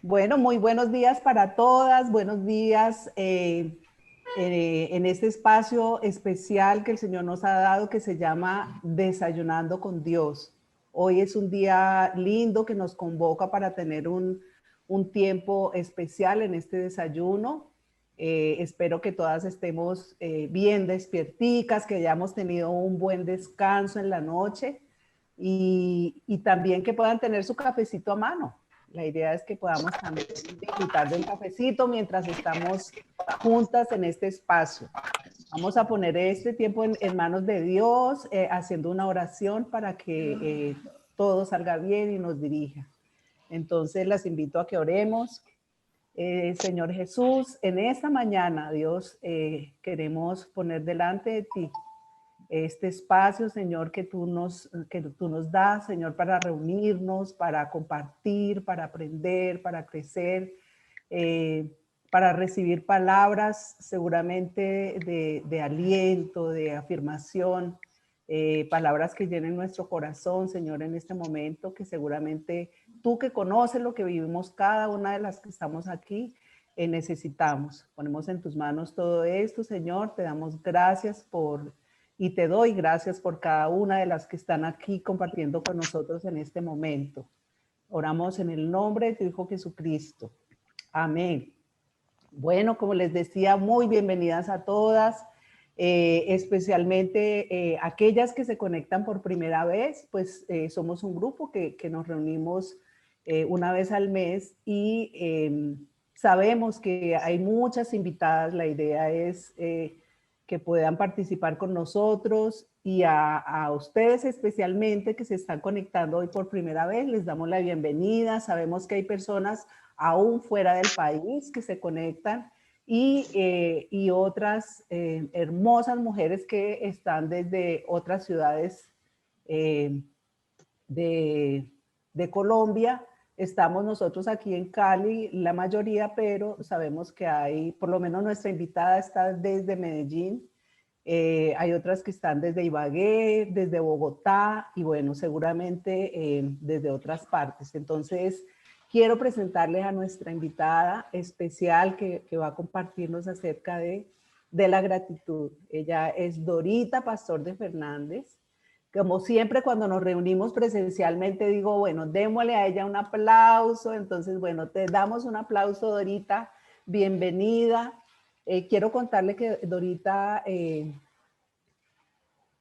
Bueno, muy buenos días para todas, buenos días en este espacio especial que el Señor nos ha dado que se llama Desayunando con Dios. Hoy es un día lindo que nos convoca para tener un tiempo especial en este desayuno. Espero que todas estemos bien despierticas, que hayamos tenido un buen descanso en la noche y también que puedan tener su cafecito a mano. La idea es que podamos también disfrutar del cafecito mientras estamos juntas en este espacio. Vamos a poner este tiempo en manos de Dios, haciendo una oración para que todo salga bien y nos dirija. Entonces las invito a que oremos. Señor Jesús, en esta mañana, Dios, queremos poner delante de ti este espacio, Señor, que tú nos das, Señor, para reunirnos, para compartir, para aprender, para crecer, para recibir palabras seguramente de aliento, de afirmación, palabras que llenen nuestro corazón, Señor, en este momento, que seguramente tú que conoces lo que vivimos cada una de las que estamos aquí, necesitamos. Ponemos en tus manos todo esto, Señor, te damos gracias y te doy gracias por cada una de las que están aquí compartiendo con nosotros en este momento. Oramos en el nombre de tu Hijo Jesucristo. Amén. Bueno, como les decía, muy bienvenidas a todas, especialmente aquellas que se conectan por primera vez, pues somos un grupo que nos reunimos una vez al mes y sabemos que hay muchas invitadas. La idea es que puedan participar con nosotros y a ustedes especialmente que se están conectando hoy por primera vez, les damos la bienvenida. Sabemos que hay personas aún fuera del país que se conectan y otras hermosas mujeres que están desde otras ciudades eh, de, de Colombia. Estamos nosotros aquí en Cali, la mayoría, pero sabemos que hay, por lo menos nuestra invitada está desde Medellín, hay otras que están desde Ibagué, desde Bogotá y bueno, seguramente desde otras partes. Entonces, quiero presentarles a nuestra invitada especial que va a compartirnos acerca de la gratitud. Ella es Dorita Pastor de Fernández. Como siempre, cuando nos reunimos presencialmente, digo, bueno, démosle a ella un aplauso. Entonces, bueno, te damos un aplauso, Dorita. Bienvenida. Quiero contarle que Dorita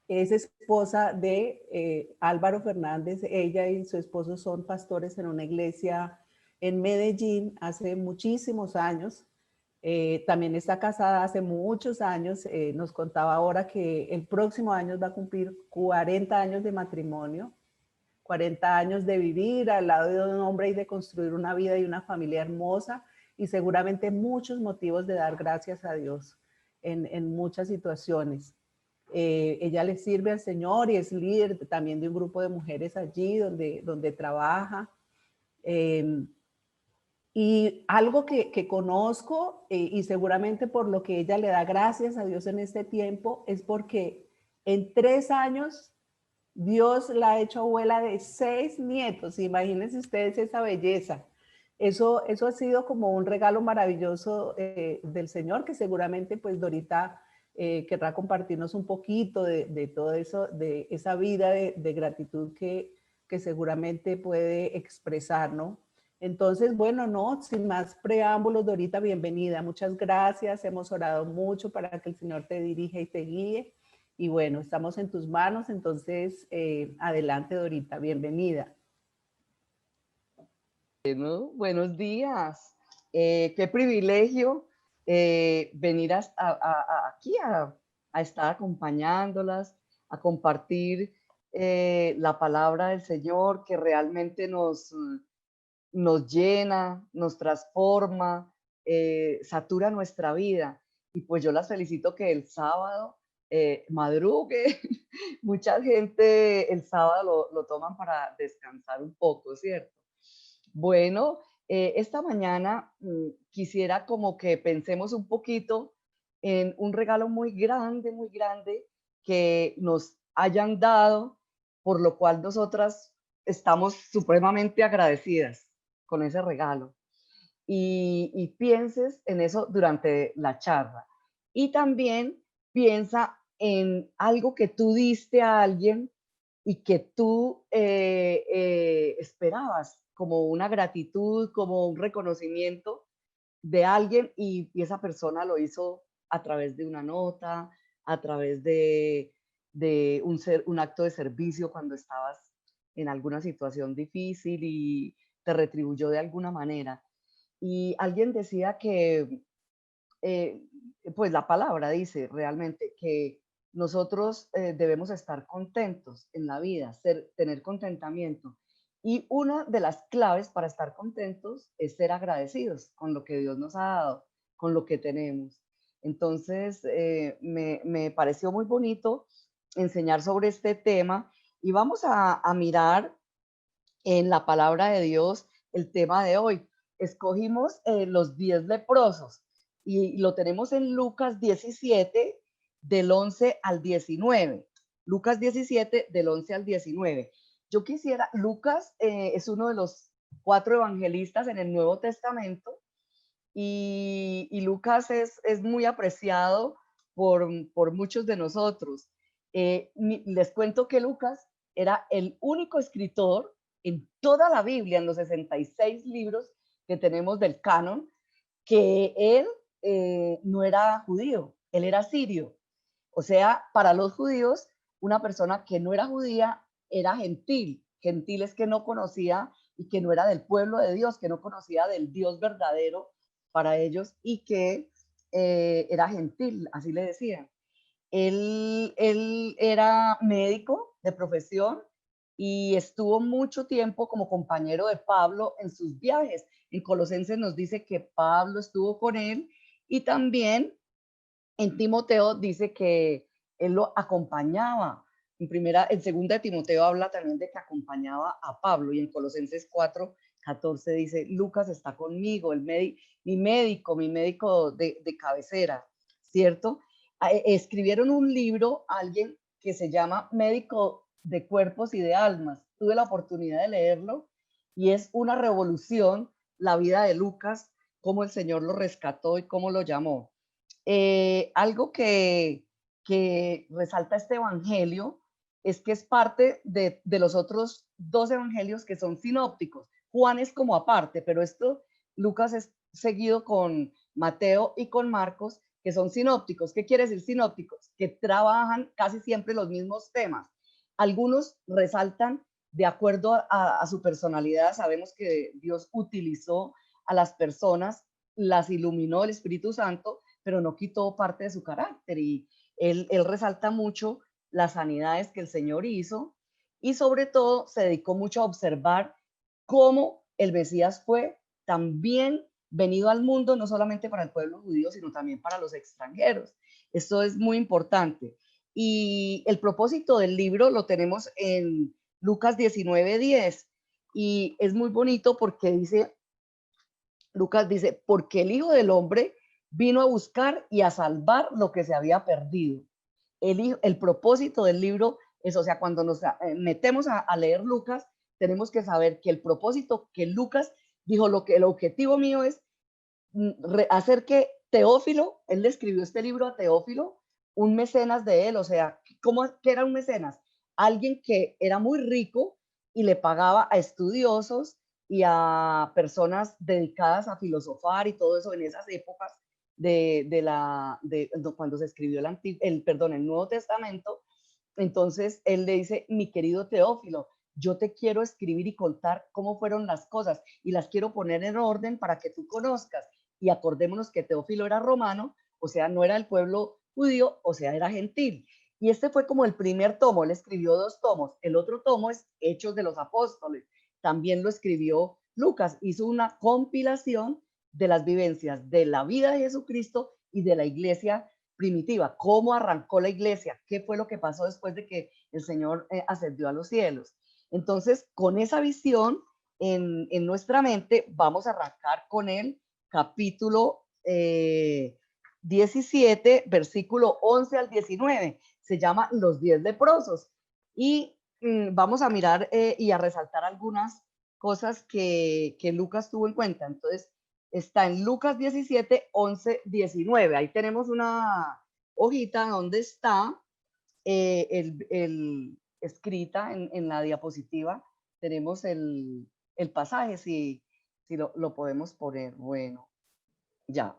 es esposa de Álvaro Fernández. Ella y su esposo son pastores en una iglesia en Medellín hace muchísimos años. También está casada hace muchos años. Nos contaba ahora que el próximo año va a cumplir 40 años de matrimonio, 40 años de vivir al lado de un hombre y de construir una vida y una familia hermosa y seguramente muchos motivos de dar gracias a Dios en muchas situaciones. Ella le sirve al Señor y es líder también de un grupo de mujeres allí donde trabaja. Eh, y algo que conozco y seguramente por lo que ella le da gracias a Dios en este tiempo es porque en 3 años Dios la ha hecho abuela de 6 nietos. Imagínense ustedes esa belleza. Eso ha sido como un regalo maravilloso del Señor que seguramente pues Dorita querrá compartirnos un poquito de todo eso, de esa vida de gratitud que seguramente puede expresar, ¿no? Entonces, bueno, no, sin más preámbulos, Dorita, bienvenida. Muchas gracias. Hemos orado mucho para que el Señor te dirija y te guíe. Y bueno, estamos en tus manos, entonces adelante, Dorita, bienvenida. Bueno, buenos días. Qué privilegio venir aquí a estar acompañándolas, a compartir la palabra del Señor que realmente nos llena, nos transforma, satura nuestra vida. Y pues yo las felicito que el sábado madrugue. Mucha gente el sábado lo toman para descansar un poco, ¿cierto? Bueno, esta mañana quisiera como que pensemos un poquito en un regalo muy grande que nos hayan dado, por lo cual nosotras estamos supremamente agradecidas con ese regalo. y pienses en eso durante la charla. Y también piensa en algo que tú diste a alguien y que tú esperabas como una gratitud, como un reconocimiento de alguien y esa persona lo hizo a través de una nota, a través de un acto de servicio cuando estabas en alguna situación difícil y te retribuyó de alguna manera. Y alguien decía que, eh, pues la palabra dice realmente que nosotros debemos estar contentos en la vida, tener contentamiento. Y una de las claves para estar contentos es ser agradecidos con lo que Dios nos ha dado, con lo que tenemos. Entonces, me pareció muy bonito enseñar sobre este tema y vamos a mirar en la palabra de Dios el tema de hoy. Escogimos los 10 leprosos y lo tenemos en Lucas 17 del 11 al 19. Lucas 17 del 11 al 19. Yo quisiera, Lucas es uno de los 4 evangelistas en el Nuevo Testamento y Lucas es muy apreciado por muchos de nosotros. Les cuento que Lucas era el único escritor en toda la Biblia, en los 66 libros que tenemos del canon, que él no era judío, él era sirio. O sea, para los judíos, una persona que no era judía era gentil. Gentil es que no conocía y que no era del pueblo de Dios, que no conocía del Dios verdadero para ellos y que era gentil, así le decían. Él era médico de profesión y estuvo mucho tiempo como compañero de Pablo en sus viajes. En Colosenses nos dice que Pablo estuvo con él y también en Timoteo dice que él lo acompañaba. En segunda de Timoteo habla también de que acompañaba a Pablo y en Colosenses 4:14 dice, Lucas está conmigo, mi médico de cabecera, ¿cierto? Escribieron un libro, alguien que se llama Médico de Cuerpos y de Almas. Tuve la oportunidad de leerlo y es una revolución la vida de Lucas, cómo el Señor lo rescató y cómo lo llamó. Algo que resalta este evangelio es que es parte de los otros 2 evangelios que son sinópticos. Juan es como aparte, pero Lucas es seguido con Mateo y con Marcos, que son sinópticos. ¿Qué quiere decir sinópticos? Que trabajan casi siempre los mismos temas. Algunos resaltan de acuerdo a su personalidad. Sabemos que Dios utilizó a las personas, las iluminó el Espíritu Santo, pero no quitó parte de su carácter y él resalta mucho las sanidades que el Señor hizo y sobre todo se dedicó mucho a observar cómo el Mesías fue también venido al mundo, no solamente para el pueblo judío, sino también para los extranjeros. Esto es muy importante. Y el propósito del libro lo tenemos en Lucas 19:10 y es muy bonito porque Lucas dice, porque el Hijo del Hombre vino a buscar y a salvar lo que se había perdido. El propósito del libro es, o sea, cuando nos metemos a leer Lucas, tenemos que saber que el propósito que Lucas dijo, el objetivo mío es hacer que Teófilo, él le escribió este libro a Teófilo, un mecenas de él, o sea, ¿qué era un mecenas? Alguien que era muy rico y le pagaba a estudiosos y a personas dedicadas a filosofar y todo eso en esas épocas de cuando se escribió el Nuevo Testamento. Entonces él le dice, mi querido Teófilo, yo te quiero escribir y contar cómo fueron las cosas y las quiero poner en orden para que tú conozcas. Y acordémonos que Teófilo era romano, o sea, no era el pueblo judío, o sea, era gentil. Y este fue como el primer tomo, él escribió 2 tomos. El otro tomo es Hechos de los Apóstoles, también lo escribió Lucas, hizo una compilación de las vivencias de la vida de Jesucristo y de la iglesia primitiva, cómo arrancó la iglesia, qué fue lo que pasó después de que el Señor ascendió a los cielos. Entonces, con esa visión en nuestra mente, vamos a arrancar con el capítulo 17, versículo 11 al 19. Se llama Los 10 leprosos. Y vamos a mirar y a resaltar algunas cosas que Lucas tuvo en cuenta. Entonces, está en Lucas 17, 11, 19. Ahí tenemos una hojita donde está escrita en la diapositiva. Tenemos el pasaje, si lo podemos poner. Bueno, ya.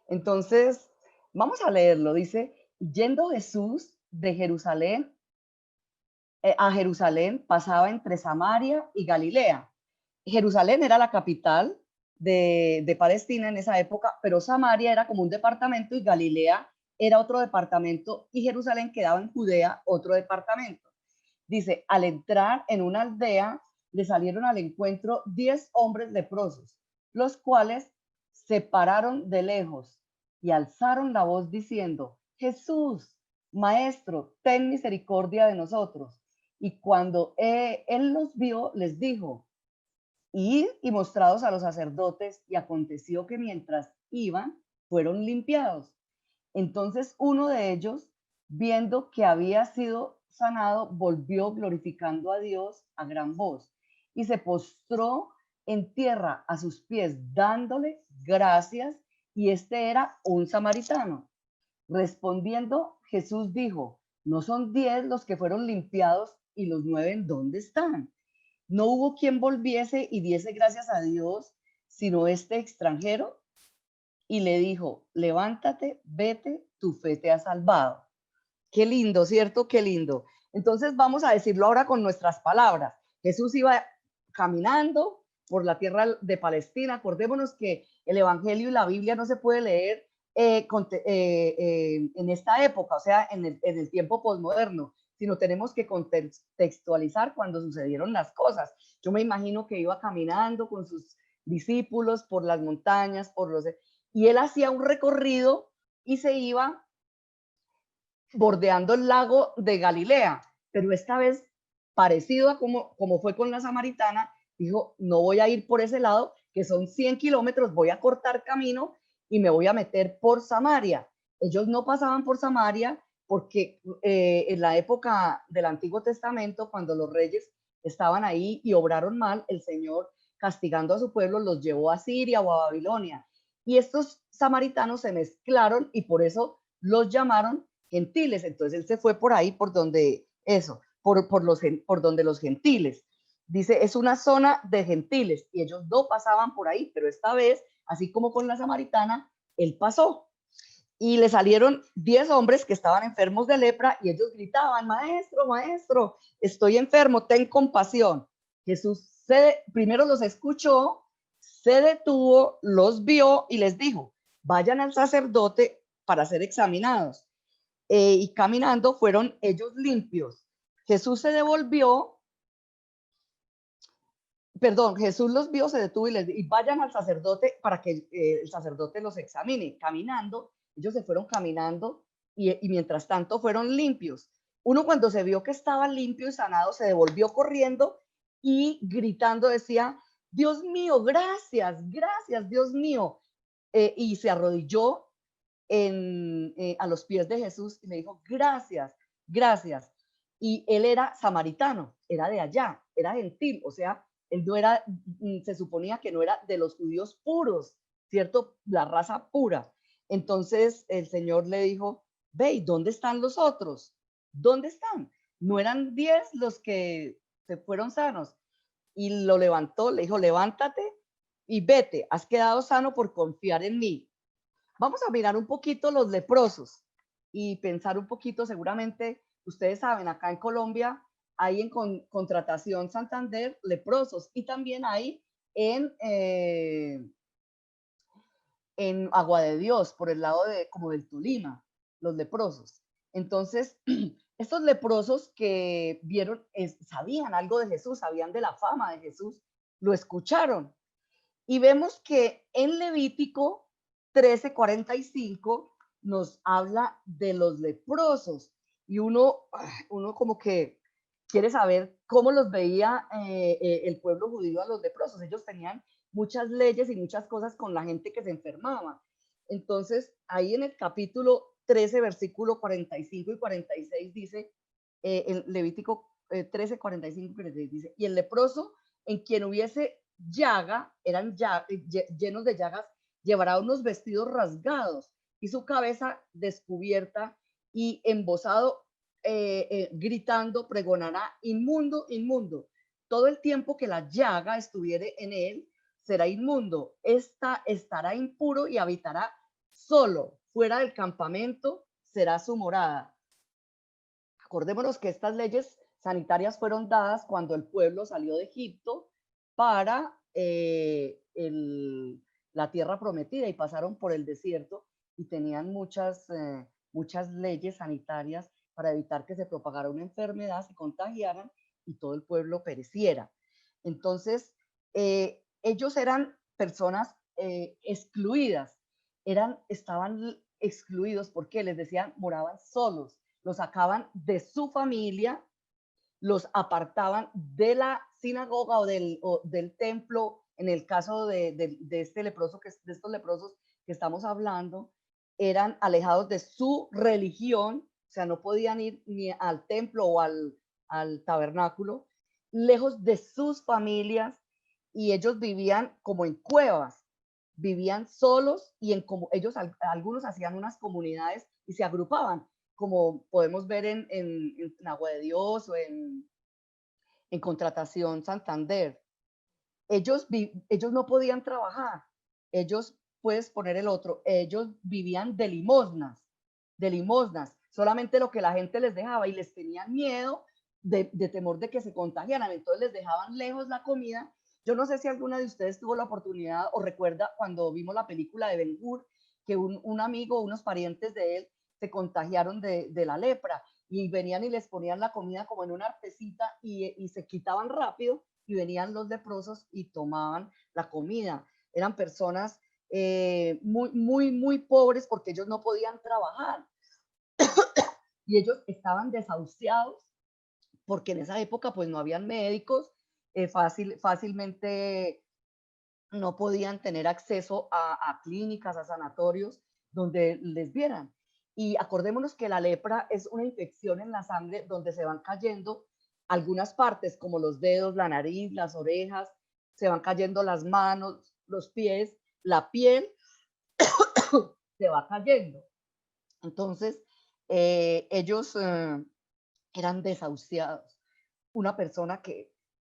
Entonces, vamos a leerlo. Dice, yendo Jesús de Jerusalén a Jerusalén, pasaba entre Samaria y Galilea. Jerusalén era la capital de Palestina en esa época, pero Samaria era como un departamento y Galilea era otro departamento y Jerusalén quedaba en Judea, otro departamento. Dice, al entrar en una aldea, le salieron al encuentro 10 hombres leprosos, los cuales se pararon de lejos y alzaron la voz diciendo, Jesús, Maestro, ten misericordia de nosotros. Y cuando él los vio, les dijo, id y mostrados a los sacerdotes, y aconteció que mientras iban, fueron limpiados. Entonces uno de ellos, viendo que había sido sanado, volvió glorificando a Dios a gran voz y se postró en tierra a sus pies, dándole gracias, y este era un samaritano. Respondiendo, Jesús dijo, ¿no son 10 los que fueron limpiados y los 9 dónde están? No hubo quien volviese y diese gracias a Dios, sino este extranjero. Y le dijo, levántate, vete, tu fe te ha salvado. Qué lindo, ¿cierto? Qué lindo. Entonces vamos a decirlo ahora con nuestras palabras. Jesús iba caminando por la tierra de Palestina. Acordémonos que el Evangelio y la Biblia no se puede leer en esta época, o sea, en el tiempo posmoderno, sino tenemos que contextualizar cuando sucedieron las cosas. Yo me imagino que iba caminando con sus discípulos por las montañas, y él hacía un recorrido y se iba bordeando el lago de Galilea, pero esta vez, parecido a como fue con la samaritana, dijo, no voy a ir por ese lado, que son 100 kilómetros, voy a cortar camino y me voy a meter por Samaria. Ellos no pasaban por Samaria porque en la época del Antiguo Testamento, cuando los reyes estaban ahí y obraron mal, el Señor, castigando a su pueblo, los llevó a Siria o a Babilonia. Y estos samaritanos se mezclaron y por eso los llamaron gentiles. Entonces él se fue por ahí, por donde eso, por donde los gentiles. Dice, es una zona de gentiles y ellos no pasaban por ahí, pero esta vez, así como con la samaritana, él pasó. Y le salieron 10 hombres que estaban enfermos de lepra y ellos gritaban, maestro, maestro, estoy enfermo, ten compasión. Jesús primero los escuchó, se detuvo, los vio y les dijo, vayan al sacerdote para ser examinados. Y caminando fueron ellos limpios. Jesús se devolvió, perdón, Jesús los vio, se detuvo y les dijo, y vayan al sacerdote para que el sacerdote los examine. Caminando, ellos se fueron caminando y mientras tanto fueron limpios. Uno cuando se vio que estaba limpio y sanado, se devolvió corriendo y gritando decía, Dios mío, gracias, gracias, Dios mío. Y se arrodilló a los pies de Jesús y le dijo, gracias, gracias. Y él era samaritano, era de allá, era gentil, o sea, él no era, se suponía que no era de los judíos puros, ¿cierto? La raza pura. Entonces el Señor le dijo, ve, ¿dónde están los otros? ¿Dónde están? No eran 10 los que se fueron sanos. Y lo levantó, le dijo, levántate y vete, has quedado sano por confiar en mí. Vamos a mirar un poquito los leprosos y pensar un poquito, seguramente ustedes saben, acá en Colombia hay en Contratación Santander leprosos y también hay en Agua de Dios, por el lado de como del Tolima, los leprosos. Entonces, estos leprosos que vieron, sabían algo de Jesús, sabían de la fama de Jesús, lo escucharon. Y vemos que en Levítico 13:45 nos habla de los leprosos y uno como que quiere saber cómo los veía el pueblo judío a los leprosos. Ellos tenían muchas leyes y muchas cosas con la gente que se enfermaba. Entonces, ahí en el capítulo 13, versículo 45 y 46 dice, en Levítico 13:45 y 46 dice, y el leproso en quien hubiese llaga, llenos de llagas, llevará unos vestidos rasgados y su cabeza descubierta y embozado, gritando, pregonará: inmundo, inmundo. Todo el tiempo que la llaga estuviere en él, será inmundo. Estará impuro y habitará solo. Fuera del campamento será su morada. Acordémonos que estas leyes sanitarias fueron dadas cuando el pueblo salió de Egipto para la tierra prometida y pasaron por el desierto y tenían muchas leyes sanitarias para evitar que se propagara una enfermedad, se contagiaran y todo el pueblo pereciera. Entonces, ellos eran personas excluidas, estaban excluidos porque les decían moraban solos, los sacaban de su familia, los apartaban de la sinagoga o del templo, en el caso de este leproso, de estos leprosos que estamos hablando, eran alejados de su religión, o sea, no podían ir ni al templo o al tabernáculo, lejos de sus familias, y ellos vivían como en cuevas, vivían solos y algunos hacían unas comunidades y se agrupaban, como podemos ver en Agua de Dios o en Contratación Santander. Ellos no podían trabajar, ellos, puedes poner el otro, ellos vivían de limosnas, solamente lo que la gente les dejaba y les tenían miedo de temor de que se contagiaran, entonces les dejaban lejos la comida. Yo no sé si alguna de ustedes tuvo la oportunidad o recuerda cuando vimos la película de Ben-Hur, que un amigo, unos parientes de él se contagiaron de la lepra y venían y les ponían la comida como en una artesita y se quitaban rápido y venían los leprosos y tomaban la comida. Eran personas muy pobres porque ellos no podían trabajar y ellos estaban desahuciados porque en esa época pues no habían médicos, fácilmente no podían tener acceso a clínicas, a sanatorios donde les vieran. Y acordémonos que la lepra es una infección en la sangre donde se van cayendo algunas partes, como los dedos, la nariz, las orejas, se van cayendo las manos, los pies, la piel se va cayendo. Entonces, ellos eran desahuciados. Una persona que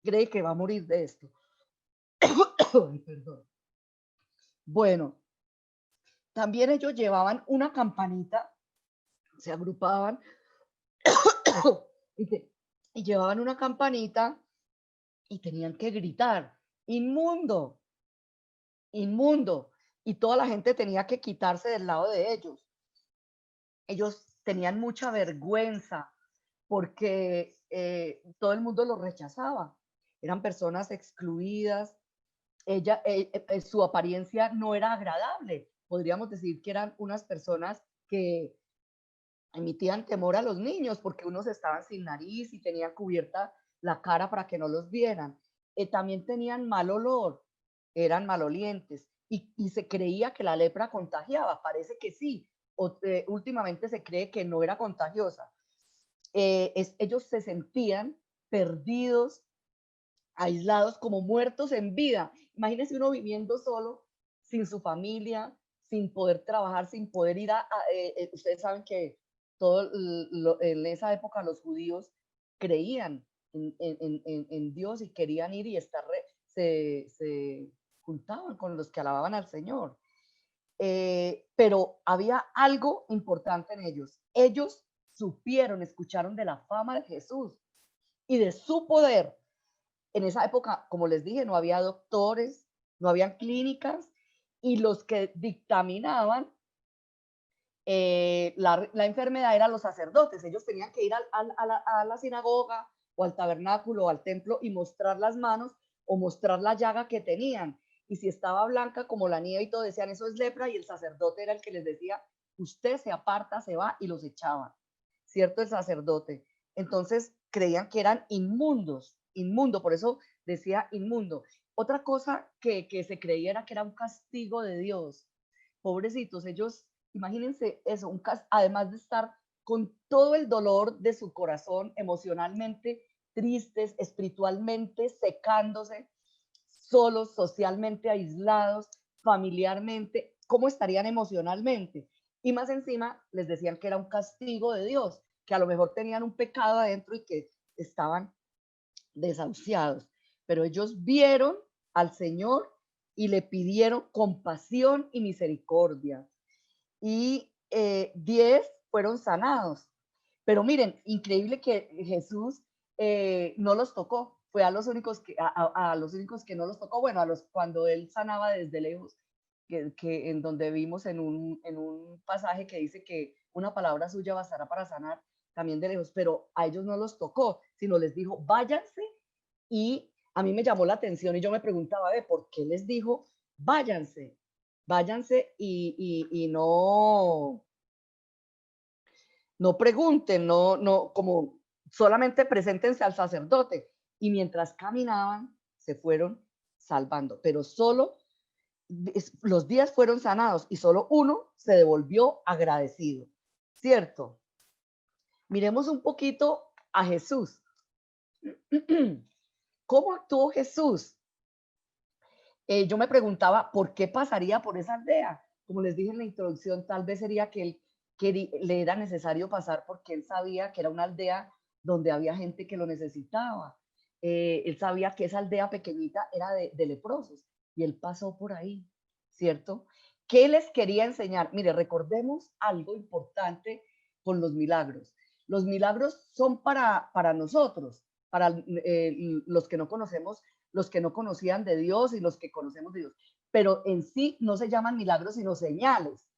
cree que va a morir de esto. Ay, perdón. Bueno, también ellos llevaban una campanita, se agrupaban y llevaban una campanita y tenían que gritar, inmundo, inmundo. Y toda la gente tenía que quitarse del lado de ellos. Ellos tenían mucha vergüenza porque todo el mundo los rechazaba. Eran personas excluidas. Su apariencia no era agradable. Podríamos decir que eran unas personas que emitían temor a los niños porque unos estaban sin nariz y tenían cubierta la cara para que no los vieran. También tenían mal olor, eran malolientes y se creía que la lepra contagiaba. Parece que sí. Últimamente se cree que no era contagiosa. Ellos se sentían perdidos, aislados, como muertos en vida. Imagínense uno viviendo solo, sin su familia, sin poder trabajar, sin poder ir ustedes saben que en esa época los judíos creían en Dios y querían ir y se juntaban con los que alababan al Señor. Pero había algo importante en ellos. Ellos escucharon de la fama de Jesús y de su poder. En esa época, como les dije, no había doctores, no habían clínicas y los que dictaminaban la enfermedad eran los sacerdotes. Ellos tenían que ir a la sinagoga o al tabernáculo o al templo y mostrar las manos o mostrar la llaga que tenían. Y si estaba blanca como la nieve y todo, decían eso es lepra, y el sacerdote era el que les decía, usted se aparta, se va, y los echaba, ¿cierto? El sacerdote. Entonces creían que eran inmundos, inmundo, por eso decía inmundo. Otra cosa que se creía era que era un castigo de Dios. Pobrecitos, ellos, imagínense eso, además de estar con todo el dolor de su corazón, emocionalmente tristes, espiritualmente secándose, solos, socialmente aislados, familiarmente, ¿cómo estarían emocionalmente? Y más encima les decían que era un castigo de Dios, que a lo mejor tenían un pecado adentro y que estaban desahuciados. Pero ellos vieron al Señor y le pidieron compasión y misericordia. Y 10 fueron sanados. Pero miren, increíble que Jesús no los tocó. Fue a los únicos a los únicos que no los tocó. Bueno, cuando él sanaba desde lejos, que en donde vimos en un pasaje que dice que una palabra suya bastará para sanar, también de lejos, pero a ellos no los tocó, sino les dijo, váyanse. Y a mí me llamó la atención y yo me preguntaba, ¿por qué les dijo, váyanse? Váyanse y no pregunten, no, como solamente preséntense al sacerdote. Y mientras caminaban, se fueron salvando, pero solo los 10 fueron sanados y solo uno se devolvió agradecido, ¿cierto? Miremos un poquito a Jesús. ¿Cómo actuó Jesús? Yo me preguntaba, ¿por qué pasaría por esa aldea? Como les dije en la introducción, tal vez sería que él le era necesario pasar porque él sabía que era una aldea donde había gente que lo necesitaba. Él sabía que esa aldea pequeñita era de leprosos y él pasó por ahí, ¿cierto? ¿Qué les quería enseñar? Mire, recordemos algo importante con los milagros. Los milagros son para nosotros, para los que no conocemos, los que no conocían de Dios y los que conocemos de Dios. Pero en sí no se llaman milagros, sino señales.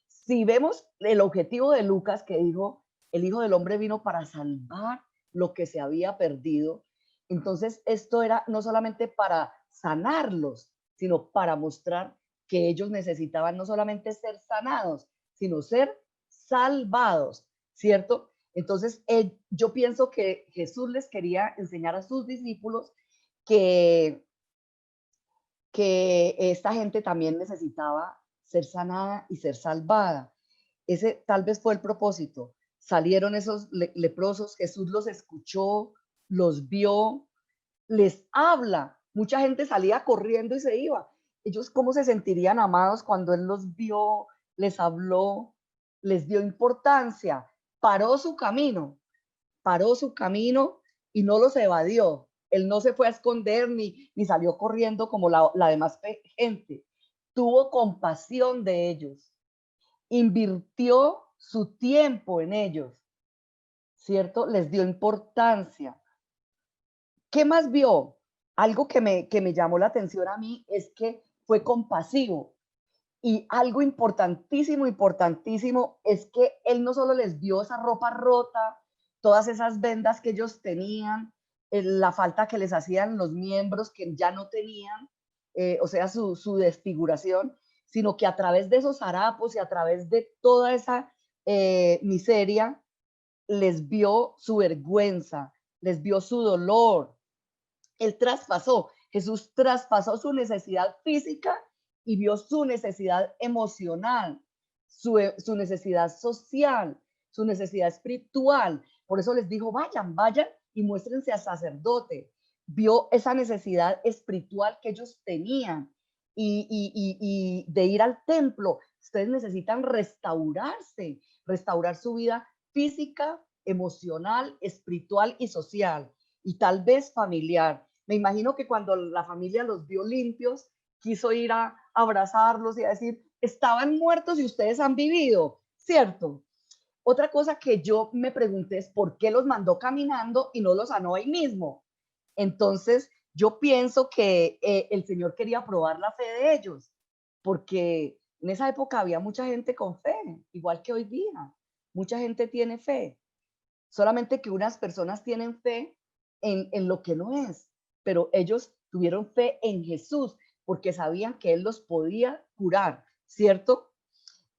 Si vemos el objetivo de Lucas, que dijo, el Hijo del Hombre vino para salvar lo que se había perdido, entonces esto era no solamente para sanarlos, sino para mostrar que ellos necesitaban no solamente ser sanados, sino ser salvados, ¿cierto? Entonces, yo pienso que Jesús les quería enseñar a sus discípulos que, que esta gente también necesitaba ser sanada y ser salvada. Ese tal vez fue el propósito. Salieron esos leprosos, Jesús los escuchó, los vio, les habla. Mucha gente salía corriendo y se iba. Ellos, ¿cómo se sentirían amados cuando Él los vio, les habló, les dio importancia? Paró su camino y no los evadió. Él no se fue a esconder ni salió corriendo como la demás gente. Tuvo compasión de ellos, invirtió su tiempo en ellos, ¿cierto? Les dio importancia. ¿Qué más vio? Algo que me llamó la atención a mí es que fue compasivo. Y algo importantísimo, importantísimo, es que él no solo les vio esa ropa rota, todas esas vendas que ellos tenían, la falta que les hacían los miembros que ya no tenían, o sea, su desfiguración, sino que a través de esos harapos y a través de toda esa miseria, les vio su vergüenza, les vio su dolor. Jesús traspasó su necesidad física y vio su necesidad emocional, su necesidad social, su necesidad espiritual. Por eso les dijo, vayan y muéstrense al sacerdote. Vio esa necesidad espiritual que ellos tenían y de ir al templo. Ustedes necesitan restaurar su vida física, emocional, espiritual y social, y tal vez familiar. Me imagino que cuando la familia los vio limpios, quiso ir a abrazarlos y a decir, estaban muertos y ustedes han vivido, ¿cierto? Otra cosa que yo me pregunté es por qué los mandó caminando y no los sanó ahí mismo. Entonces, yo pienso que el Señor quería probar la fe de ellos, porque en esa época había mucha gente con fe, igual que hoy día. Mucha gente tiene fe, solamente que unas personas tienen fe en lo que no es, pero ellos tuvieron fe en Jesús porque sabían que Él los podía curar, ¿cierto?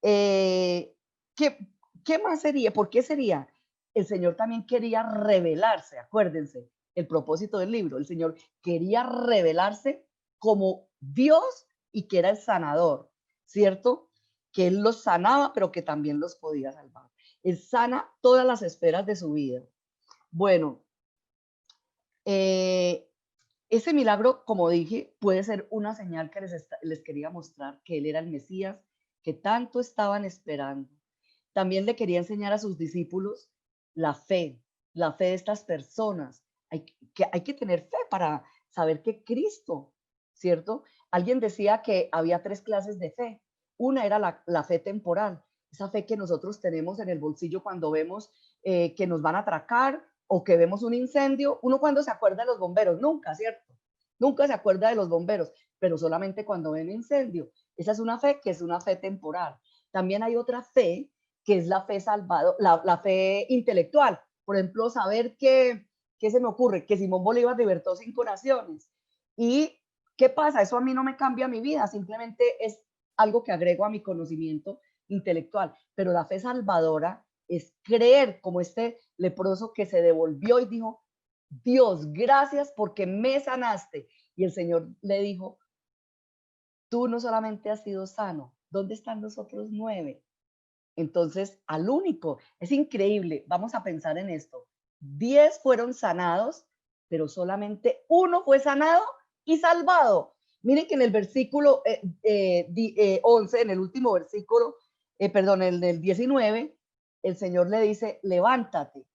¿Qué, ¿Qué más sería? ¿Por qué sería? El Señor también quería revelarse, acuérdense, el propósito del libro, el Señor quería revelarse como Dios y que era el sanador, ¿cierto? Que Él los sanaba, pero que también los podía salvar. Él sana todas las esferas de su vida. Bueno, Ese milagro, como dije, puede ser una señal que les quería mostrar que él era el Mesías que tanto estaban esperando. También le quería enseñar a sus discípulos la fe, la fe de estas personas. Hay que tener fe para saber que Cristo, ¿cierto? Alguien decía que había tres clases de fe. Una era la fe temporal, esa fe que nosotros tenemos en el bolsillo cuando vemos que nos van a atracar o que vemos un incendio. Uno cuando se acuerda de los bomberos, nunca, ¿cierto? Nunca se acuerda de los bomberos, pero solamente cuando ven un incendio. Esa es una fe que es una fe temporal. También hay otra fe que es la fe salvado, la fe intelectual. Por ejemplo, saber ¿qué se me ocurre? Que Simón Bolívar libertó 5 naciones. ¿Y qué pasa? Eso a mí no me cambia mi vida, simplemente es algo que agrego a mi conocimiento intelectual. Pero la fe salvadora es creer como este leproso que se devolvió y dijo, Dios, gracias porque me sanaste. Y el Señor le dijo, tú no solamente has sido sano, ¿dónde están los otros 9? Entonces, al único, es increíble, vamos a pensar en esto. 10 fueron sanados, pero solamente uno fue sanado y salvado. Miren que en el versículo 11, en el último versículo, perdón, el del 19, el Señor le dice, levántate,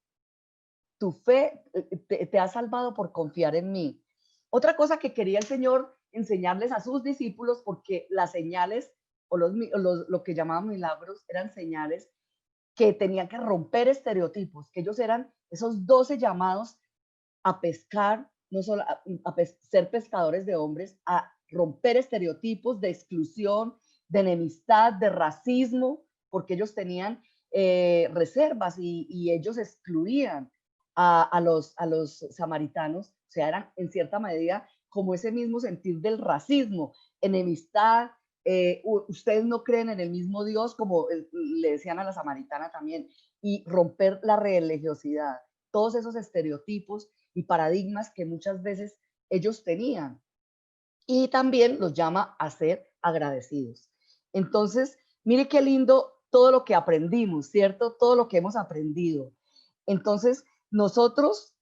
tu fe te ha salvado por confiar en mí. Otra cosa que quería el Señor enseñarles a sus discípulos, porque las señales o lo que llamaban milagros eran señales que tenían que romper estereotipos, que ellos eran esos 12 llamados a pescar, no solo ser pescadores de hombres, a romper estereotipos de exclusión, de enemistad, de racismo, porque ellos tenían reservas y ellos excluían a los samaritanos, o sea, eran en cierta medida como ese mismo sentir del racismo, enemistad, ustedes no creen en el mismo Dios, como le decían a la samaritana también, y romper la religiosidad, todos esos estereotipos y paradigmas que muchas veces ellos tenían. Y también los llama a ser agradecidos. Entonces, mire qué lindo todo lo que aprendimos, ¿cierto? Todo lo que hemos aprendido. Entonces, nosotros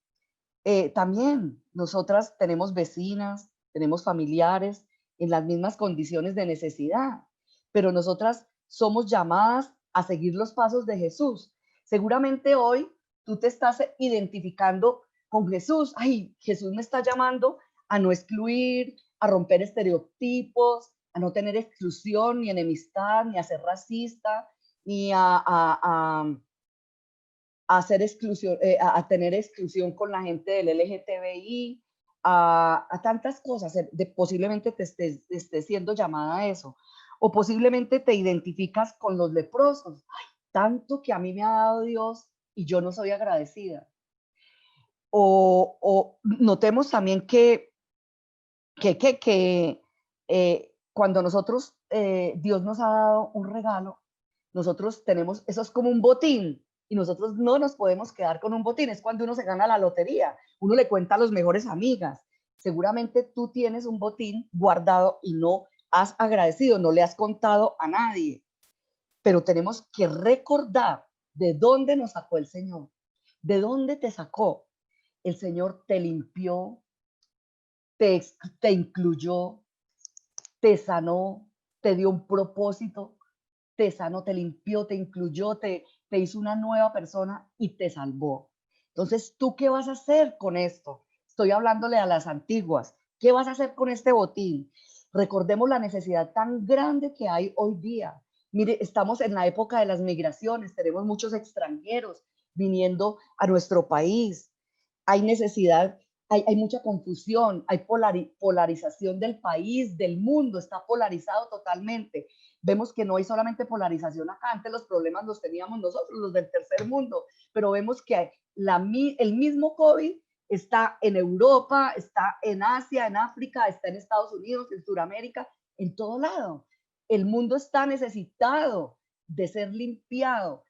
también, nosotras tenemos vecinas, tenemos familiares en las mismas condiciones de necesidad, pero nosotras somos llamadas a seguir los pasos de Jesús. Seguramente hoy tú te estás identificando con Jesús. Ay, Jesús me está llamando a no excluir, a romper estereotipos, a no tener exclusión ni enemistad, ni a ser racista, ni a hacer exclusión, a tener exclusión con la gente del LGTBI, a tantas cosas. Posiblemente te estés siendo llamada a eso. O posiblemente te identificas con los leprosos. Ay, tanto que a mí me ha dado Dios y yo no soy agradecida. O notemos también que cuando nosotros, Dios nos ha dado un regalo, nosotros tenemos, eso es como un botín, y nosotros no nos podemos quedar con un botín, es cuando uno se gana la lotería, uno le cuenta a los mejores amigas, seguramente tú tienes un botín guardado y no has agradecido, no le has contado a nadie, pero tenemos que recordar de dónde nos sacó el Señor, de dónde te sacó. El Señor te limpió, te incluyó, te sanó, te dio un propósito, te sanó, te limpió, te incluyó, te hizo una nueva persona y te salvó. Entonces, ¿tú qué vas a hacer con esto? Estoy hablándole a las antiguas. ¿Qué vas a hacer con este botín? Recordemos la necesidad tan grande que hay hoy día. Mire, estamos en la época de las migraciones, tenemos muchos extranjeros viniendo a nuestro país. Hay necesidad, hay mucha confusión, hay polarización del país, del mundo, está polarizado totalmente. Vemos que no hay solamente polarización acá, antes los problemas los teníamos nosotros, los del tercer mundo, pero vemos que el mismo COVID está en Europa, está en Asia, en África, está en Estados Unidos, en Sudamérica, en todo lado. El mundo está necesitado de ser limpiado.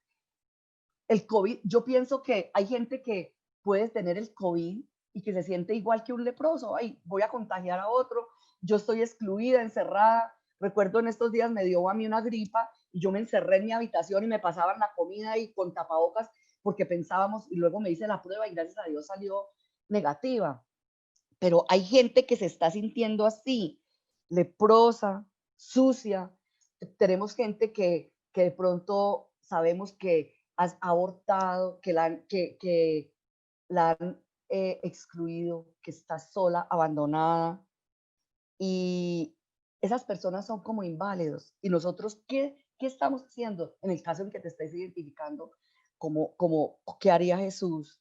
El COVID, yo pienso que hay gente que puede tener el COVID y que se siente igual que un leproso. Ay, voy a contagiar a otro, yo estoy excluida, encerrada. Recuerdo en estos días me dio a mí una gripa y yo me encerré en mi habitación y me pasaban la comida y con tapabocas porque pensábamos, y luego me hice la prueba y gracias a Dios salió negativa. pero hay gente que se está sintiendo así, leprosa, sucia. Tenemos gente que de pronto sabemos que has abortado, que la han excluido, que está sola, abandonada. Y esas personas son como inválidos. ¿Y nosotros qué estamos haciendo? En el caso en que te estés identificando como ¿qué haría Jesús?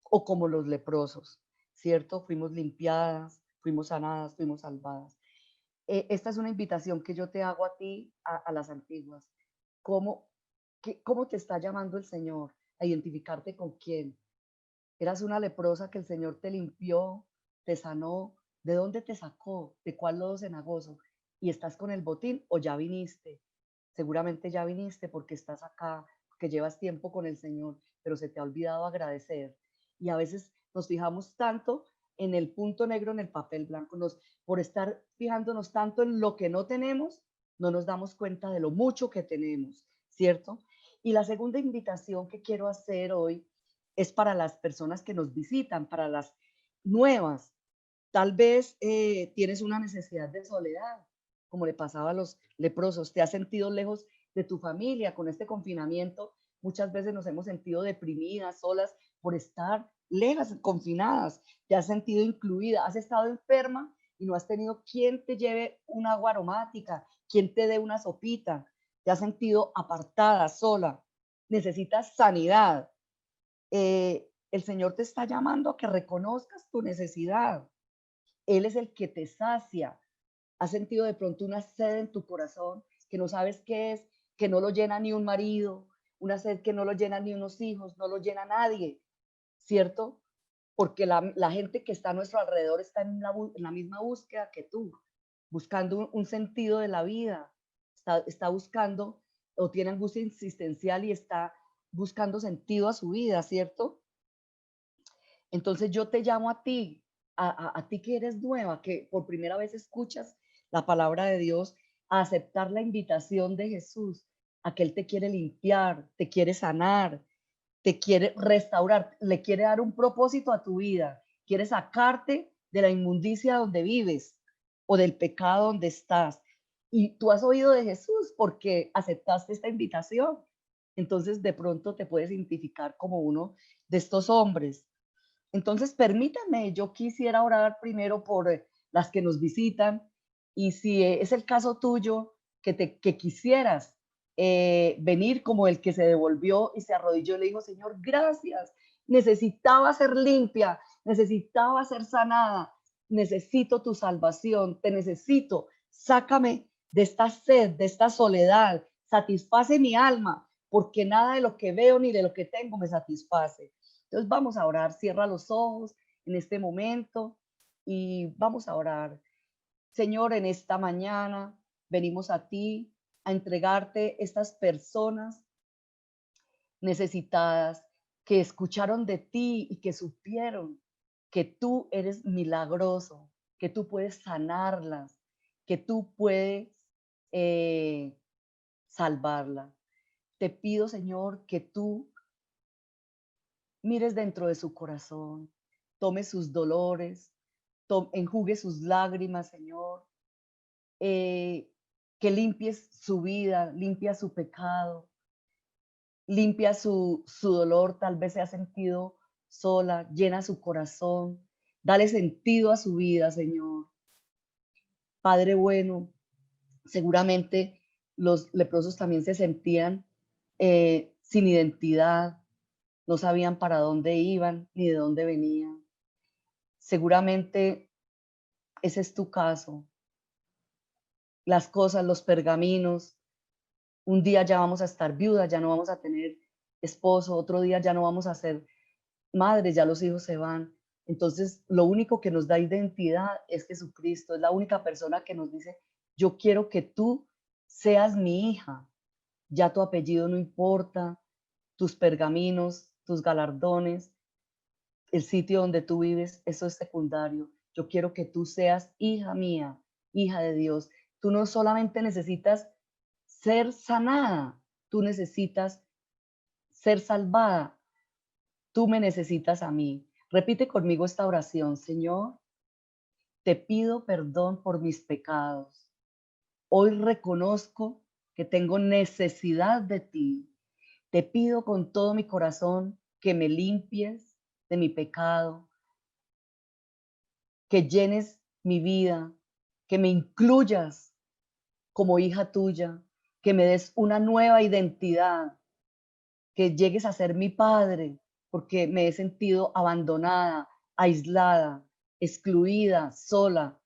O como los leprosos, ¿cierto? Fuimos limpiadas, fuimos sanadas, fuimos salvadas. Esta es una invitación que yo te hago a ti, a las antiguas. ¿Cómo, ¿Cómo te está llamando el Señor? A identificarte con quién. Eras una leprosa que el Señor te limpió, te sanó. ¿De dónde te sacó? ¿De cuál lodo cenagoso? ¿Y estás con el botín o ya viniste? Seguramente ya viniste porque estás acá, porque llevas tiempo con el Señor, pero se te ha olvidado agradecer. Y a veces nos fijamos tanto en el punto negro, en el papel blanco, por estar fijándonos tanto en lo que no tenemos, no nos damos cuenta de lo mucho que tenemos, ¿cierto? Y la segunda invitación que quiero hacer hoy es para las personas que nos visitan, para las nuevas. Tal vez tienes una necesidad de soledad, como le pasaba a los leprosos. Te has sentido lejos de tu familia con este confinamiento. Muchas veces nos hemos sentido deprimidas, solas, por estar lejas, confinadas. Te has sentido incluida, has estado enferma y no has tenido quien te lleve un agua aromática, quien te dé una sopita. Te has sentido apartada, sola. Necesitas sanidad. El Señor te está llamando a que reconozcas tu necesidad. Él es el que te sacia. ¿Has sentido de pronto una sed en tu corazón que no sabes qué es, que no lo llena ni un marido, una sed que no lo llena ni unos hijos, no lo llena nadie, ¿cierto? Porque la gente que está a nuestro alrededor está en la misma búsqueda que tú, buscando un sentido de la vida, está buscando o tiene angustia existencial y está buscando sentido a su vida, ¿cierto? Entonces yo te llamo a ti, a ti que eres nueva, que por primera vez escuchas la palabra de Dios, a aceptar la invitación de Jesús, a que Él te quiere limpiar, te quiere sanar, te quiere restaurar, le quiere dar un propósito a tu vida, quiere sacarte de la inmundicia donde vives o del pecado donde estás. Y tú has oído de Jesús porque aceptaste esta invitación. Entonces de pronto te puedes identificar como uno de estos hombres. Entonces, permítanme, yo quisiera orar primero por las que nos visitan y si es el caso tuyo, que quisieras venir como el que se devolvió y se arrodilló y le dijo, Señor, gracias, necesitaba ser limpia, necesitaba ser sanada, necesito tu salvación, te necesito, sácame de esta sed, de esta soledad, satisface mi alma, porque nada de lo que veo ni de lo que tengo me satisface. Entonces vamos a orar, cierra los ojos en este momento y vamos a orar. Señor, en esta mañana venimos a ti a entregarte estas personas necesitadas que escucharon de ti y que supieron que tú eres milagroso, que tú puedes sanarlas, que tú puedes eh, salvarlas. Te pido, Señor, que tú mires dentro de su corazón, tome sus dolores, enjugue sus lágrimas, Señor, que limpies su vida, limpia su pecado, limpia su dolor, tal vez se ha sentido sola, llena su corazón, dale sentido a su vida, Señor. Padre bueno, seguramente los leprosos también se sentían sin identidad, no sabían para dónde iban ni de dónde venían. Seguramente ese es tu caso. Las cosas, los pergaminos, un día ya vamos a estar viudas, ya no vamos a tener esposo, otro día ya no vamos a ser madres, ya los hijos se van. Entonces, lo único que nos da identidad es Jesucristo, es la única persona que nos dice, yo quiero que tú seas mi hija, ya tu apellido no importa, tus pergaminos, tus galardones, el sitio donde tú vives, eso es secundario. Yo quiero que tú seas hija mía, hija de Dios. Tú no solamente necesitas ser sanada, tú necesitas ser salvada, tú me necesitas a mí. Repite conmigo esta oración, Señor, te pido perdón por mis pecados. Hoy reconozco que tengo necesidad de ti. Te pido con todo mi corazón que me limpies de mi pecado, que llenes mi vida, que me incluyas como hija tuya, que me des una nueva identidad, que llegues a ser mi padre, porque me he sentido abandonada, aislada, excluida, sola.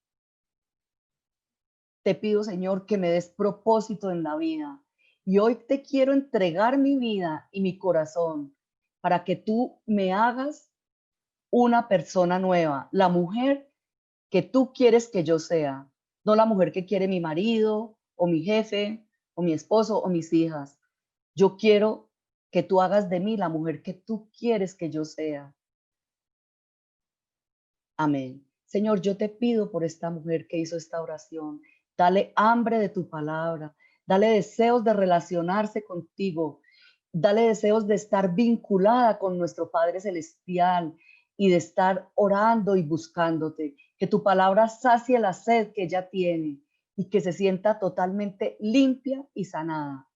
Te pido, Señor, que me des propósito en la vida. Y hoy te quiero entregar mi vida y mi corazón para que tú me hagas una persona nueva, la mujer que tú quieres que yo sea, no la mujer que quiere mi marido o mi jefe o mi esposo o mis hijas. Yo quiero que tú hagas de mí la mujer que tú quieres que yo sea. Amén. Señor, yo te pido por esta mujer que hizo esta oración. Dale hambre de tu palabra. Dale deseos de relacionarse contigo. Dale deseos de estar vinculada con nuestro Padre Celestial y de estar orando y buscándote. Que tu palabra sacie la sed que ella tiene y que se sienta totalmente limpia y sanada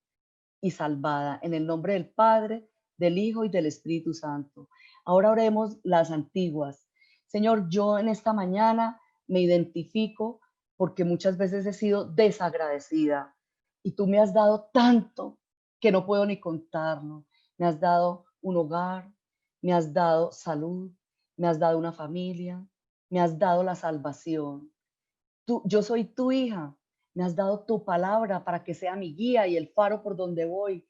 y salvada. En el nombre del Padre, del Hijo y del Espíritu Santo. Ahora oremos las antiguas. Señor, yo en esta mañana me identifico porque muchas veces he sido desagradecida y tú me has dado tanto que no puedo ni contarlo. Me has dado un hogar, me has dado salud, me has dado una familia, me has dado la salvación. Yo soy tu hija, me has dado tu palabra para que sea mi guía y el faro por donde voy.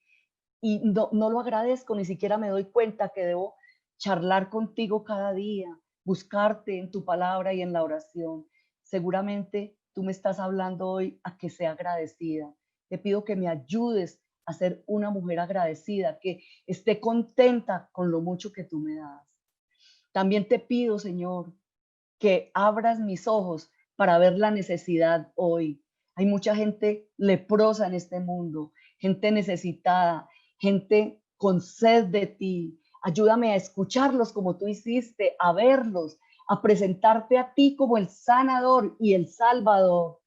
Y no lo agradezco, ni siquiera me doy cuenta que debo charlar contigo cada día, buscarte en tu palabra y en la oración. Seguramente tú me estás hablando hoy a que sea agradecida. Te pido que me ayudes a ser una mujer agradecida, que esté contenta con lo mucho que tú me das. También te pido, Señor, que abras mis ojos para ver la necesidad hoy. Hay mucha gente leprosa en este mundo, gente necesitada, gente con sed de ti. Ayúdame a escucharlos como tú hiciste, a verlos, a presentarte a ti como el sanador y el salvador.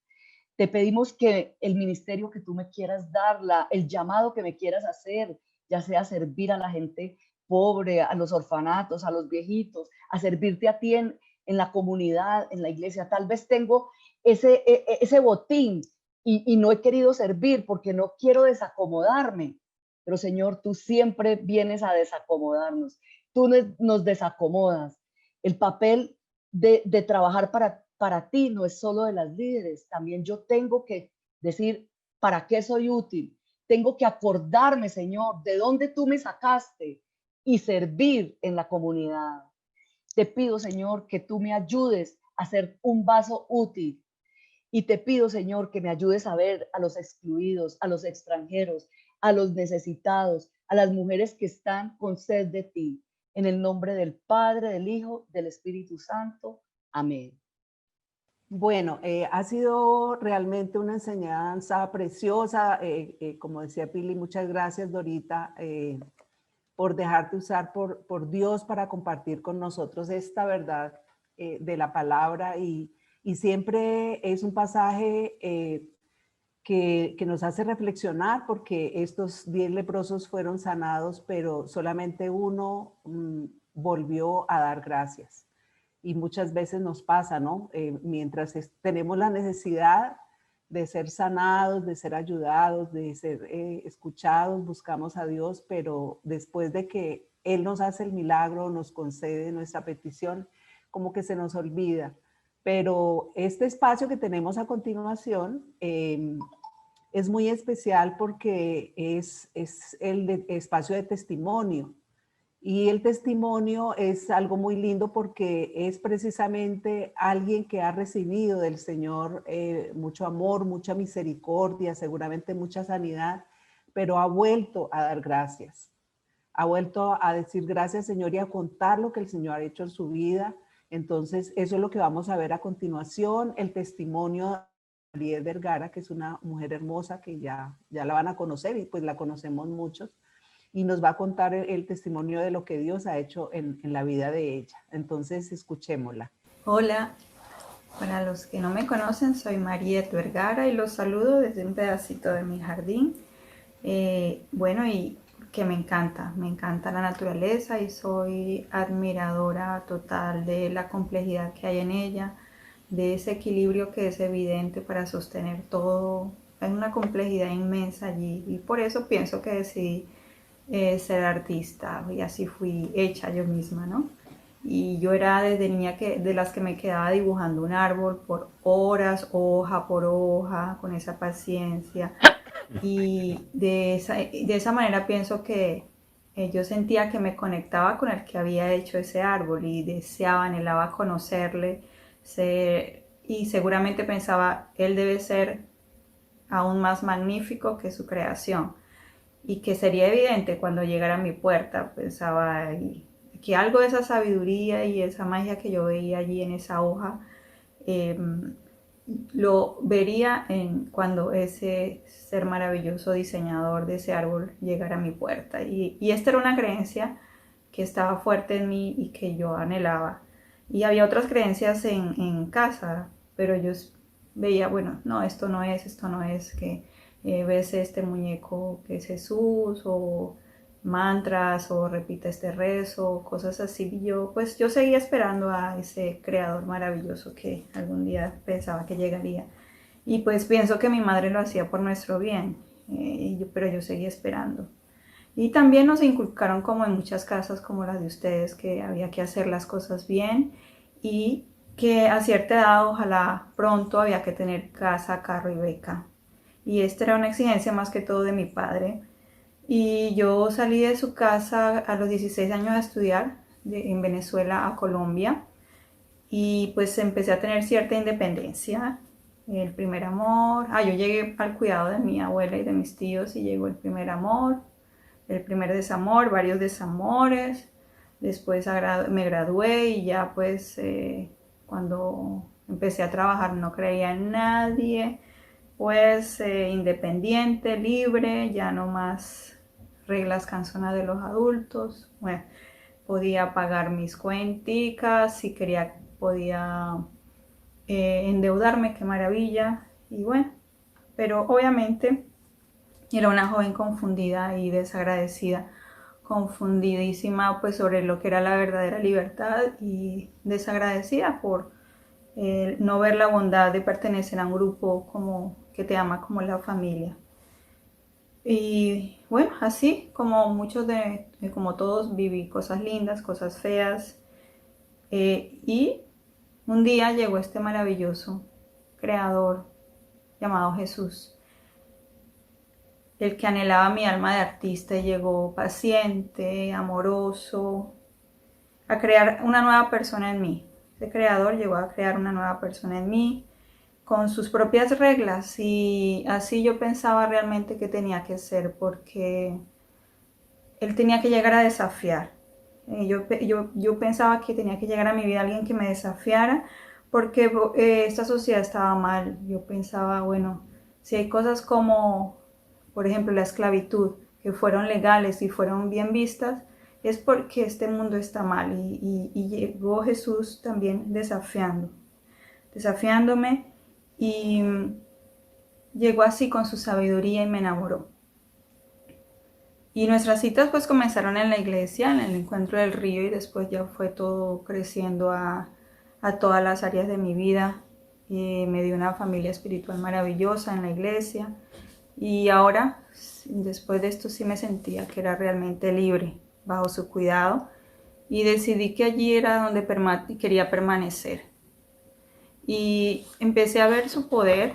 Te pedimos que el ministerio que tú me quieras dar, el llamado que me quieras hacer, ya sea servir a la gente pobre, a los orfanatos, a los viejitos, a servirte a ti en la comunidad, en la iglesia. Tal vez tengo ese botín y no he querido servir porque no quiero desacomodarme. Pero Señor, tú siempre vienes a desacomodarnos. Tú nos desacomodas. El papel de trabajar para ti no es solo de las líderes. También yo tengo que decir, ¿para qué soy útil? Tengo que acordarme, Señor, de dónde tú me sacaste y servir en la comunidad. Te pido, Señor, que tú me ayudes a ser un vaso útil. Y te pido, Señor, que me ayudes a ver a los excluidos, a los extranjeros, a los necesitados, a las mujeres que están con sed de ti. En el nombre del Padre, del Hijo, del Espíritu Santo. Amén. Bueno, ha sido realmente una enseñanza preciosa. Como decía Pili, muchas gracias, Dorita, por dejarte usar por Dios para compartir con nosotros esta verdad de la palabra. Y siempre es un pasaje que nos hace reflexionar porque estos 10 leprosos fueron sanados, pero solamente uno volvió a dar gracias. Y muchas veces nos pasa, ¿no? Mientras tenemos la necesidad de ser sanados, de ser ayudados, de ser escuchados, buscamos a Dios, pero después de que Él nos hace el milagro, nos concede nuestra petición, como que se nos olvida. Pero este espacio que tenemos a continuación es muy especial porque es el espacio de testimonio. Y el testimonio es algo muy lindo porque es precisamente alguien que ha recibido del Señor mucho amor, mucha misericordia, seguramente mucha sanidad, pero ha vuelto a dar gracias. Ha vuelto a decir gracias, Señor, y a contar lo que el Señor ha hecho en su vida. Entonces, eso es lo que vamos a ver a continuación, el testimonio de Mariel Vergara, que es una mujer hermosa que ya la van a conocer y pues la conocemos muchos y nos va a contar el testimonio de lo que Dios ha hecho en la vida de ella. Entonces, escuchémosla. Hola, Para los que no me conocen, soy Mariette Vergara y los saludo desde un pedacito de mi jardín. Bueno, y que me encanta la naturaleza y soy admiradora total de la complejidad que hay en ella, de ese equilibrio que es evidente para sostener todo. Hay una complejidad inmensa allí y por eso pienso que decidí ser artista y así fui hecha yo misma, ¿no? Y yo era desde niña de las que me quedaba dibujando un árbol por horas, hoja por hoja, con esa paciencia. Y de esa manera pienso que yo sentía que me conectaba con el que había hecho ese árbol y deseaba, anhelaba conocerle. Y seguramente pensaba, él debe ser aún más magnífico que su creación y que sería evidente cuando llegara a mi puerta. Pensaba que algo de esa sabiduría y esa magia que yo veía allí en esa hoja, eh, lo vería cuando ese ser maravilloso diseñador de ese árbol llegara a mi puerta. Y esta era una creencia que estaba fuerte en mí y que yo anhelaba. Y había otras creencias en casa, pero yo veía, bueno, no, esto no es, que ves este muñeco que es Jesús, o mantras, o repite este rezo, cosas así. Y yo seguía esperando a ese creador maravilloso que algún día pensaba que llegaría. Y pues pienso que mi madre lo hacía por nuestro bien, pero yo seguía esperando. Y también nos inculcaron, como en muchas casas como las de ustedes, que había que hacer las cosas bien y que a cierta edad, ojalá pronto, había que tener casa, carro y beca. Y esta era una exigencia más que todo de mi padre. Y yo salí de su casa a los 16 años a estudiar en Venezuela a Colombia y pues empecé a tener cierta independencia. El primer amor, yo llegué al cuidado de mi abuela y de mis tíos y llegó el primer amor, el primer desamor, varios desamores. Después me gradué y ya pues cuando empecé a trabajar no creía en nadie, pues independiente, libre, ya no más reglas canzonas de los adultos. Bueno, podía pagar mis cuenticas, si quería podía endeudarme, qué maravilla. Y bueno, pero obviamente era una joven confundida y desagradecida, confundidísima pues sobre lo que era la verdadera libertad y desagradecida por no ver la bondad de pertenecer a un grupo como que te ama como la familia. Y bueno, así como como todos, viví cosas lindas, cosas feas. Y un día llegó este maravilloso creador llamado Jesús, el que anhelaba mi alma de artista, y llegó paciente, amoroso, a crear una nueva persona en mí. Ese creador llegó a crear una nueva persona en mí con sus propias reglas, y así yo pensaba realmente que tenía que ser, porque él tenía que llegar a desafiar. Yo pensaba que tenía que llegar a mi vida alguien que me desafiara, porque esta sociedad estaba mal. Yo pensaba, bueno, si hay cosas como, por ejemplo, la esclavitud, que fueron legales y fueron bien vistas, es porque este mundo está mal. Y llegó Jesús también desafiándome, y llegó así con su sabiduría y me enamoró. Y nuestras citas pues comenzaron en la iglesia, en el encuentro del río, y después ya fue todo creciendo a todas las áreas de mi vida. Y me dio una familia espiritual maravillosa en la iglesia. Y ahora, después de esto, sí me sentía que era realmente libre bajo su cuidado. Y decidí que allí era donde quería permanecer. Y empecé a ver su poder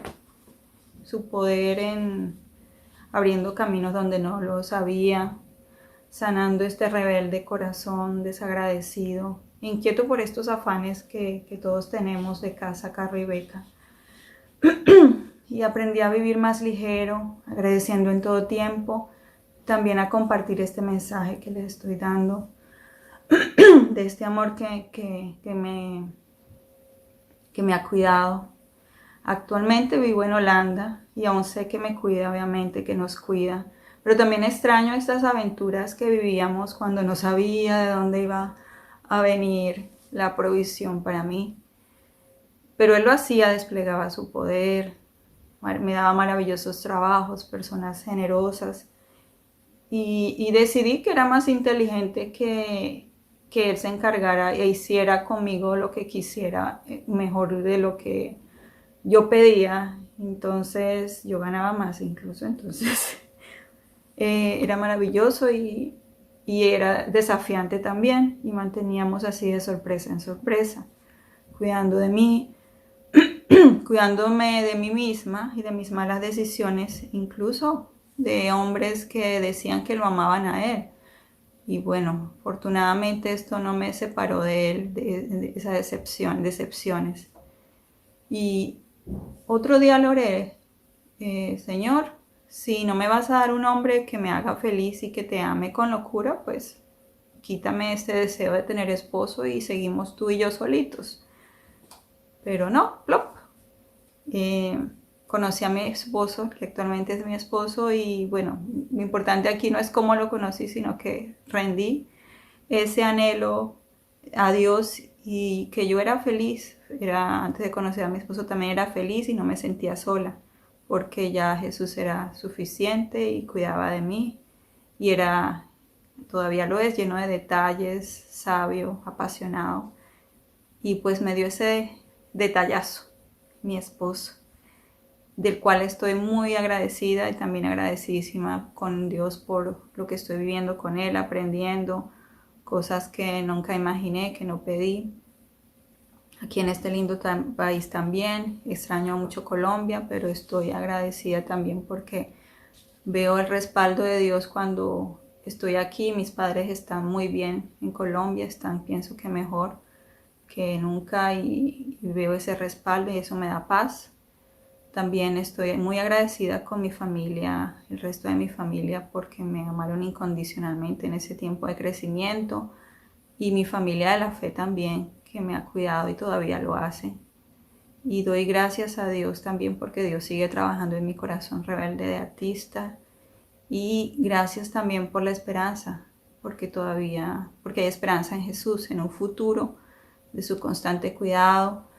en abriendo caminos donde no lo sabía, sanando este rebelde corazón desagradecido, inquieto por estos afanes que todos tenemos de casa, carro y beca. Y aprendí a vivir más ligero, agradeciendo en todo tiempo, también a compartir este mensaje que les estoy dando, de este amor que me ha cuidado. Actualmente vivo en Holanda y aún sé que me cuida, obviamente, que nos cuida. Pero también extraño estas aventuras que vivíamos cuando no sabía de dónde iba a venir la provisión para mí. pero él lo hacía, desplegaba su poder, me daba maravillosos trabajos, personas generosas, y decidí que era más inteligente que él se encargara e hiciera conmigo lo que quisiera, mejor de lo que yo pedía. Entonces yo ganaba más incluso, entonces era maravilloso y era desafiante también, y manteníamos así de sorpresa en sorpresa, cuidando de mí, cuidándome de mí misma y de mis malas decisiones, incluso de hombres que decían que lo amaban a él. Y bueno, afortunadamente esto no me separó de él, de esa decepciones. Y otro día le oré, Señor, si no me vas a dar un hombre que me haga feliz y que te ame con locura, pues quítame este deseo de tener esposo y seguimos tú y yo solitos. Pero no, plop. Eh, Conocí a mi esposo, que actualmente es mi esposo, y bueno, lo importante aquí no es cómo lo conocí, sino que rendí ese anhelo a Dios y que yo era feliz. Antes de conocer a mi esposo también era feliz y no me sentía sola, porque ya Jesús era suficiente y cuidaba de mí, y todavía lo es, lleno de detalles, sabio, apasionado, y pues me dio ese detallazo, mi esposo, del cual estoy muy agradecida y también agradecidísima con Dios por lo que estoy viviendo con Él, aprendiendo cosas que nunca imaginé, que no pedí. Aquí en este lindo país también, extraño mucho Colombia, pero estoy agradecida también porque veo el respaldo de Dios cuando estoy aquí. Mis padres están muy bien en Colombia, pienso que mejor que nunca, y veo ese respaldo y eso me da paz. También estoy muy agradecida con mi familia, el resto de mi familia, porque me amaron incondicionalmente en ese tiempo de crecimiento, y mi familia de la fe también, que me ha cuidado y todavía lo hace. Y doy gracias a Dios también porque Dios sigue trabajando en mi corazón rebelde de artista, y gracias también por la esperanza, porque hay esperanza en Jesús, en un futuro, de su constante cuidado,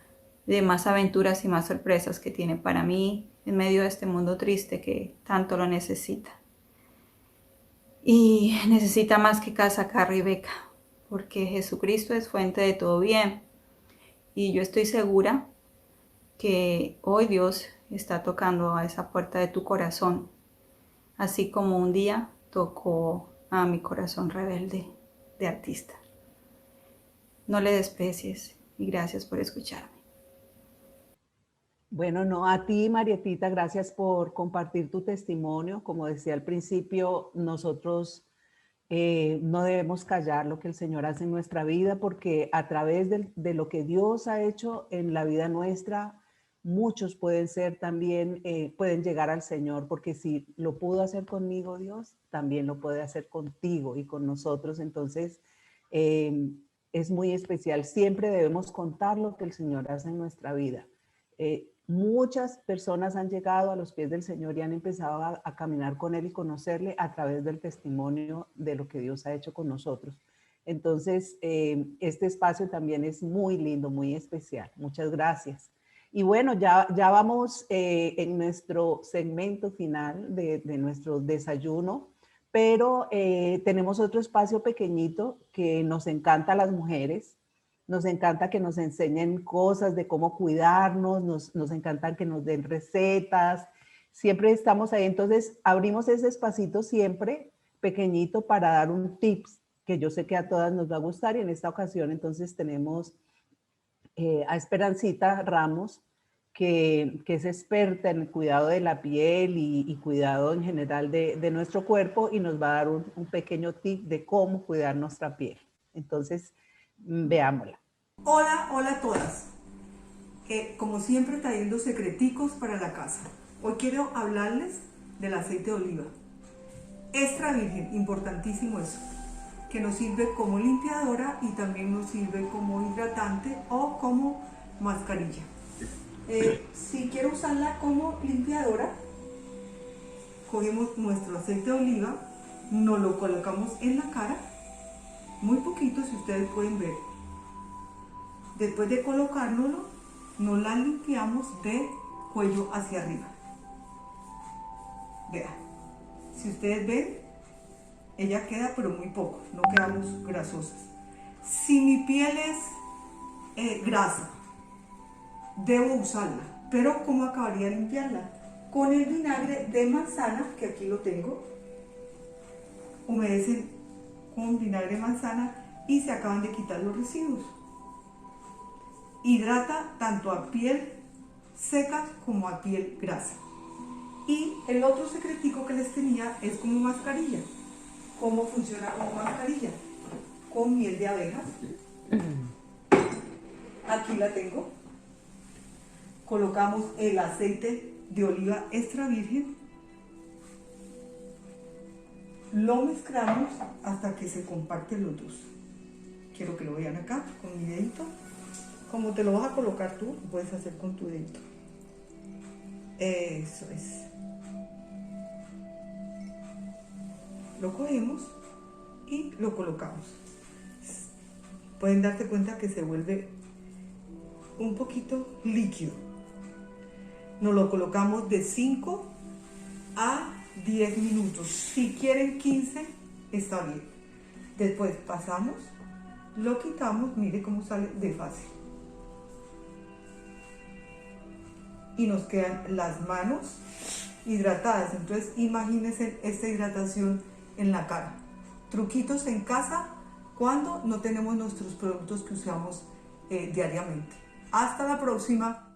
de más aventuras y más sorpresas que tiene para mí en medio de este mundo triste que tanto lo necesita. Y necesita más que casa, carro y beca, porque Jesucristo es fuente de todo bien. Y yo estoy segura que hoy Dios está tocando a esa puerta de tu corazón, así como un día tocó a mi corazón rebelde de artista. No le desprecies y gracias por escucharme. Bueno, no, a ti, Marietita, gracias por compartir tu testimonio. Como decía al principio, nosotros no debemos callar lo que el Señor hace en nuestra vida, porque a través de lo que Dios ha hecho en la vida nuestra, muchos pueden ser también, pueden llegar al Señor, porque si lo pudo hacer conmigo Dios, también lo puede hacer contigo y con nosotros. Entonces, es muy especial. Siempre debemos contar lo que el Señor hace en nuestra vida. Muchas personas han llegado a los pies del Señor y han empezado a caminar con Él y conocerle a través del testimonio de lo que Dios ha hecho con nosotros. Entonces, este espacio también es muy lindo, muy especial. Muchas gracias. Y bueno, ya vamos en nuestro segmento final de nuestro desayuno, pero tenemos otro espacio pequeñito que nos encanta a las mujeres. Nos encanta que nos enseñen cosas de cómo cuidarnos, nos encanta que nos den recetas, siempre estamos ahí. Entonces abrimos ese espacito siempre pequeñito para dar un tips que yo sé que a todas nos va a gustar, y en esta ocasión entonces tenemos a Esperancita Ramos, que es experta en el cuidado de la piel y cuidado en general de nuestro cuerpo, y nos va a dar un pequeño tip de cómo cuidar nuestra piel. Entonces, veámosla. Hola, hola a todas. Como siempre, trayendo secreticos para la casa. Hoy quiero hablarles del aceite de oliva. Extra virgen, importantísimo eso, que nos sirve como limpiadora y también nos sirve como hidratante o como mascarilla. Si quiero usarla como limpiadora, cogemos nuestro aceite de oliva, nos lo colocamos en la cara, muy poquito si ustedes pueden ver. Después de colocárnoslo, nos la limpiamos de cuello hacia arriba. Vean, si ustedes ven, ella queda pero muy poco, no quedamos grasosas. Si mi piel es grasa, debo usarla, pero ¿cómo acabaría de limpiarla? Con el vinagre de manzana, que aquí lo tengo. Humedecen con vinagre de manzana y se acaban de quitar los residuos. Hidrata tanto a piel seca como a piel grasa. Y el otro secretico que les tenía es como mascarilla. ¿Cómo funciona como mascarilla? Con miel de abejas. Aquí la tengo. Colocamos el aceite de oliva extra virgen. Lo mezclamos hasta que se compacten los dos. Quiero que lo vean acá con mi dedito. Como te lo vas a colocar tú, lo puedes hacer con tu dedito. Eso es. Lo cogemos y lo colocamos. Pueden darse cuenta que se vuelve un poquito líquido. Nos lo colocamos de 5 a 10 minutos. Si quieren 15, está bien. Después pasamos, lo quitamos, mire cómo sale de fácil. Y nos quedan las manos hidratadas. Entonces imagínense esta hidratación en la cara. Truquitos en casa cuando no tenemos nuestros productos que usamos diariamente. Hasta la próxima.